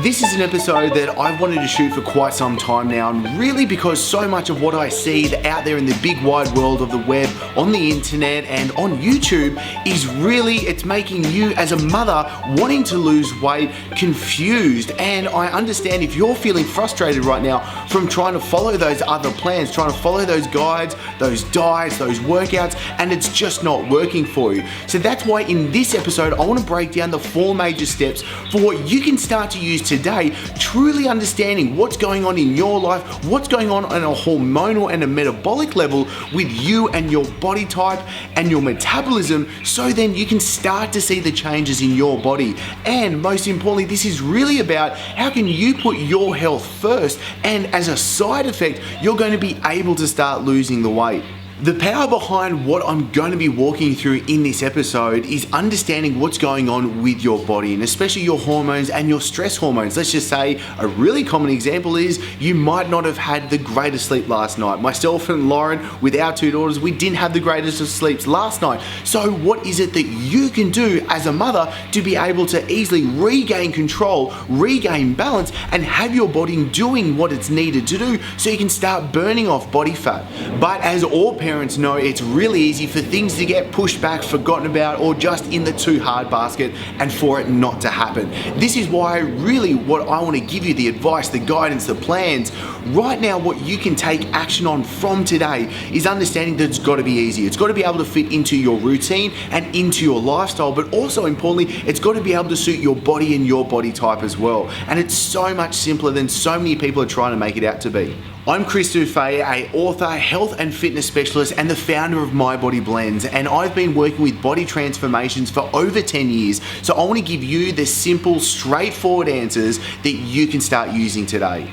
This is an episode that I've wanted to shoot for quite some time now, and really because so much of what I see out there in the big wide world of the web, on the internet and on YouTube is really, it's making you as a mother wanting to lose weight confused. And I understand if you're feeling frustrated right now from trying to follow those other plans, trying to follow those guides, those diets, those workouts, and it's just not working for you. So that's why in this episode, I want to break down the 4 major steps for what you can start to use today, truly understanding what's going on in your life, what's going on a hormonal and a metabolic level with you and your body type and your metabolism, so then you can start to see the changes in your body. And most importantly, this is really about how can you put your health first, and as a side effect, you're going to be able to start losing the weight. The power behind what I'm going to be walking through in this episode is understanding what's going on with your body, and especially your hormones and your stress hormones. Let's just say a really common example is you might not have had the greatest sleep last night. Myself and Lauren, with our 2 daughters, we didn't have the greatest of sleeps last night. So what is it that you can do as a mother to be able to easily regain control, regain balance, and have your body doing what it's needed to do so you can start burning off body fat? But as all parents know, it's really easy for things to get pushed back, forgotten about, or just in the too hard basket, and for it not to happen. This is why really what I want to give you, the advice, the guidance, the plans right now, what you can take action on from today is understanding that it's got to be easy. It's got to be able to fit into your routine and into your lifestyle, but also importantly, it's got to be able to suit your body and your body type as well. And it's so much simpler than so many people are trying to make it out to be. I'm Chris Dufay, an author, health and fitness specialist, and the founder of My Body Blends, and I've been working with body transformations for over 10 years, so I want to give you the simple, straightforward answers that you can start using today.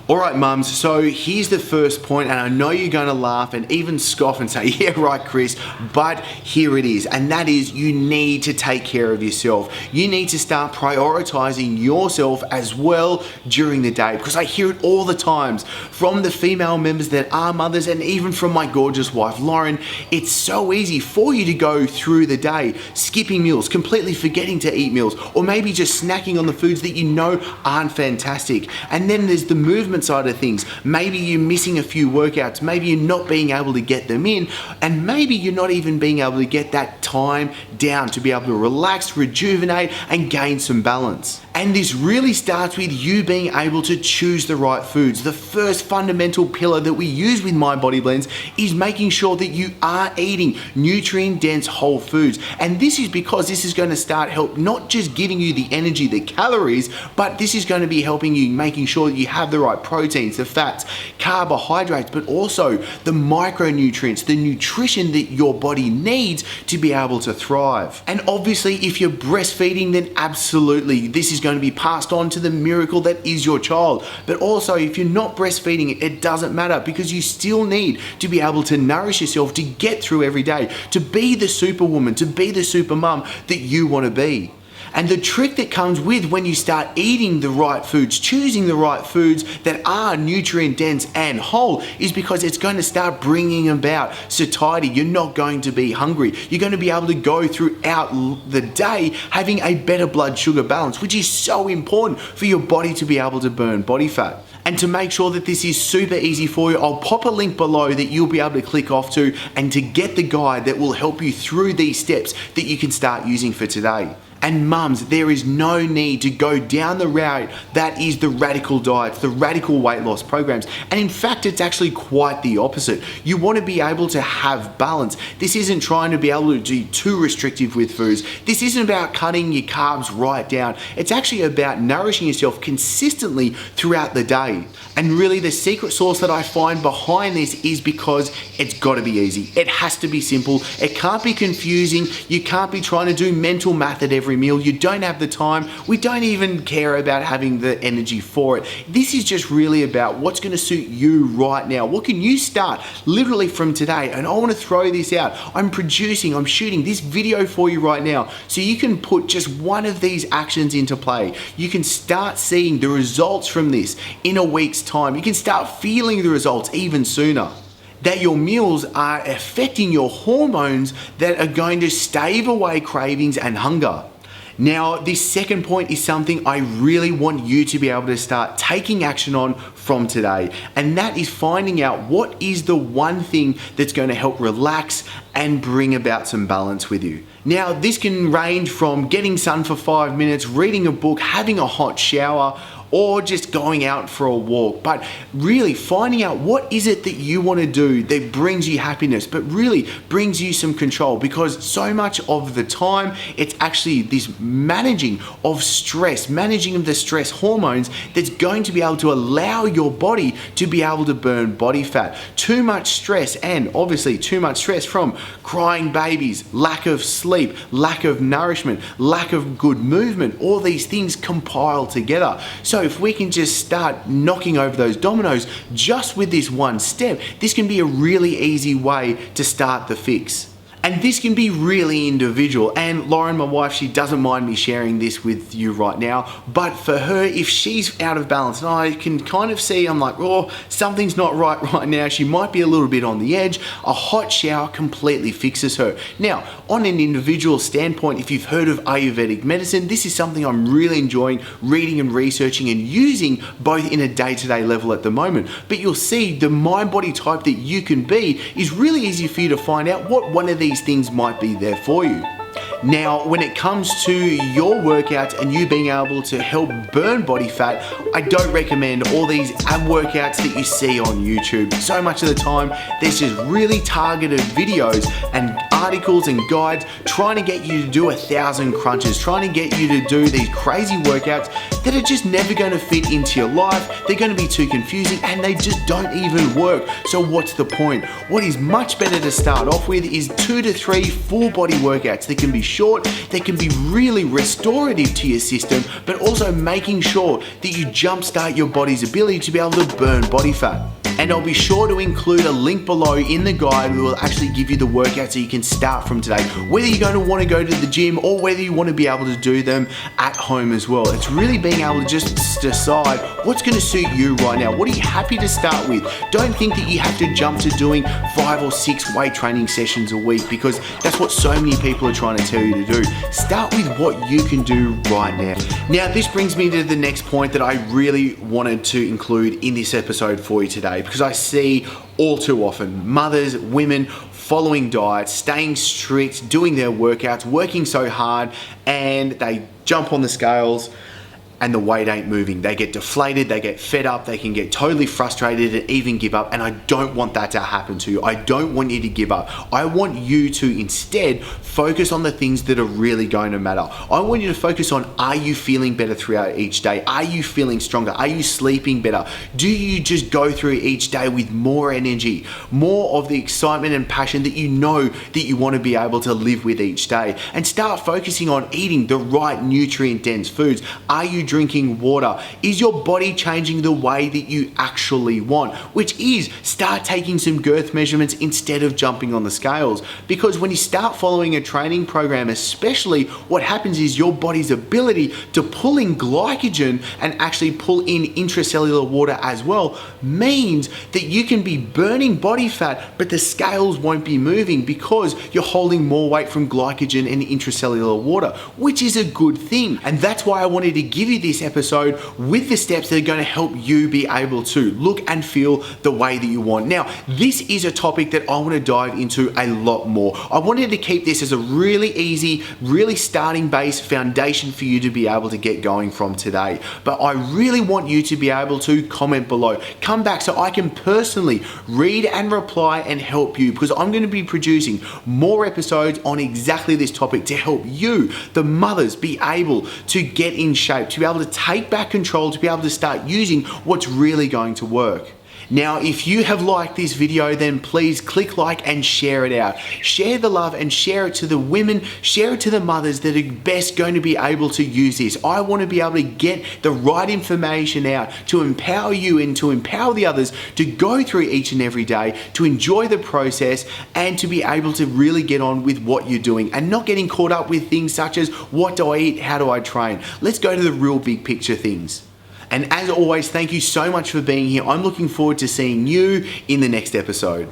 Alright mums, so here's the first point, and I know you're going to laugh and even scoff and say, yeah right Chris, but here it is, and that is you need to take care of yourself. You need to start prioritizing yourself as well during the day, because I hear it all the times from the female members that are mothers, and even from my gorgeous wife Lauren. It's so easy for you to go through the day skipping meals, completely forgetting to eat meals, or maybe just snacking on the foods that you know aren't fantastic. And then there's the movement side of things. Maybe you're missing a few workouts, maybe you're not being able to get them in, and maybe you're not even being able to get that time down to be able to relax, rejuvenate, and gain some balance. And this really starts with you being able to choose the right foods. The first fundamental pillar that we use with My Body Blends is making sure that you are eating nutrient-dense whole foods. And this is because this is going to start help not just giving you the energy, the calories, but this is going to be helping you making sure that you have the right proteins, the fats, carbohydrates, but also the micronutrients, the nutrition that your body needs to be able to thrive. And obviously, if you're breastfeeding, then absolutely, this is going to be passed on to the miracle that is your child. But also, if you're not breastfeeding, it doesn't matter, because you still need to be able to nourish yourself to get through every day, to be the superwoman, to be the super mum that you want to be. And the trick that comes with when you start eating the right foods, choosing the right foods that are nutrient dense and whole, is because it's going to start bringing about satiety. You're not going to be hungry. You're going to be able to go throughout the day having a better blood sugar balance, which is so important for your body to be able to burn body fat. And to make sure that this is super easy for you, I'll pop a link below that you'll be able to click off to, and to get the guide that will help you through these steps that you can start using for today. And mums, there is no need to go down the route that is the radical diets, the radical weight loss programs. And in fact, it's actually quite the opposite. You want to be able to have balance. This isn't trying to be able to be too restrictive with foods. This isn't about cutting your carbs right down. It's actually about nourishing yourself consistently throughout the day. And really the secret sauce that I find behind this is because it's got to be easy. It has to be simple. It can't be confusing. You can't be trying to do mental math at every meal. You don't have the time. We don't even care about having the energy for it. This is just really about what's going to suit you right now. What can you start literally from today? And I want to throw this out. I'm shooting this video for you right now, so you can put just one of these actions into play. You can start seeing the results from this in a week's time. You can start feeling the results even sooner. That your meals are affecting your hormones that are going to stave away cravings and hunger. Now, this second point is something I really want you to be able to start taking action on from today, and that is finding out what is the one thing that's going to help relax and bring about some balance with you. Now, this can range from getting sun for 5 minutes, reading a book, having a hot shower, or just going out for a walk, but really finding out what is it that you want to do that brings you happiness, but really brings you some control, because so much of the time it's actually this managing of stress, managing of the stress hormones that's going to be able to allow your body to be able to burn body fat. Too much stress, and obviously too much stress from crying babies, lack of sleep, lack of nourishment, lack of good movement, all these things compile together. So if we can just start knocking over those dominoes just with this one step, this can be a really easy way to start the fix. And this can be really individual. And Lauren, my wife, she doesn't mind me sharing this with you right now, but for her, if she's out of balance, and I can kind of see, I'm like, oh, something's not right now, she might be a little bit on the edge, a hot shower completely fixes her. Now, on an individual standpoint, if you've heard of Ayurvedic medicine, this is something I'm really enjoying reading and researching and using both in a day-to-day level at the moment. But you'll see the mind-body type that you can be is really easy for you to find out what one of these things might be there for you. Now, when it comes to your workouts and you being able to help burn body fat, I don't recommend all these ab workouts that you see on YouTube. So much of the time, there's just really targeted videos and articles and guides trying to get you to do 1,000 crunches, trying to get you to do these crazy workouts that are just never going to fit into your life. They're going to be too confusing and they just don't even work. So what's the point? What is much better to start off with is 2 to 3 full body workouts that can be short, they can be really restorative to your system, but also making sure that you jumpstart your body's ability to be able to burn body fat. And I'll be sure to include a link below in the guide that will actually give you the workout so you can start from today, whether you're going to want to go to the gym or whether you want to be able to do them at home as well. It's really being able to just decide what's going to suit you right now. What are you happy to start with? Don't think that you have to jump to doing 5 or 6 weight training sessions a week, because that's what so many people are trying to tell you to do. Start with what you can do right now. Now, this brings me to the next point that I really wanted to include in this episode for you today, because I see all too often mothers, women following diets, staying strict, doing their workouts, working so hard, and they jump on the scales and the weight ain't moving. They get deflated, they get fed up, they can get totally frustrated and even give up. And I don't want that to happen to you. I don't want you to give up. I want you to instead focus on the things that are really going to matter. I want you to focus on, are you feeling better throughout each day? Are you feeling stronger? Are you sleeping better? Do you just go through each day with more energy, more of the excitement and passion that you know that you want to be able to live with each day? And start focusing on eating the right nutrient dense foods. Are you drinking water? Is your body changing the way that you actually want? Which is, start taking some girth measurements instead of jumping on the scales. Because when you start following a training program especially, what happens is your body's ability to pull in glycogen and actually pull in intracellular water as well means that you can be burning body fat, but the scales won't be moving because you're holding more weight from glycogen and intracellular water, which is a good thing. And that's why I wanted to give you this episode with the steps that are going to help you be able to look and feel the way that you want. Now, this is a topic that I want to dive into a lot more. I wanted to keep this as a really easy, really starting base foundation for you to be able to get going from today. But I really want you to be able to comment below, come back so I can personally read and reply and help you, because I'm going to be producing more episodes on exactly this topic to help you, the mothers, be able to get in shape, to be able to take back control, to be able to start using what's really going to work. Now, if you have liked this video, then please click like and share it out. Share the love and share it to the women, share it to the mothers that are best going to be able to use this. I want to be able to get the right information out to empower you and to empower the others to go through each and every day, to enjoy the process and to be able to really get on with what you're doing and not getting caught up with things such as, what do I eat? How do I train? Let's go to the real big picture things. And as always, thank you so much for being here. I'm looking forward to seeing you in the next episode.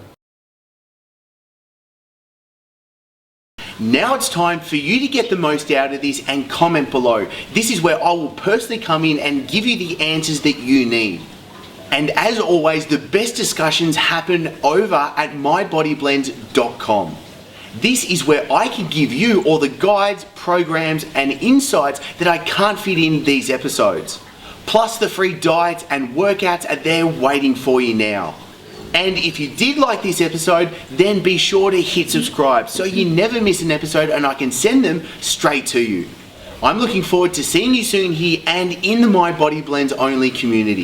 Now it's time for you to get the most out of this and comment below. This is where I will personally come in and give you the answers that you need. And as always, the best discussions happen over at mybodyblend.com. This is where I can give you all the guides, programs, and insights that I can't fit in these episodes. Plus the free diets and workouts are there waiting for you now. And if you did like this episode, then be sure to hit subscribe so you never miss an episode and I can send them straight to you. I'm looking forward to seeing you soon here and in the My Body Blends only community.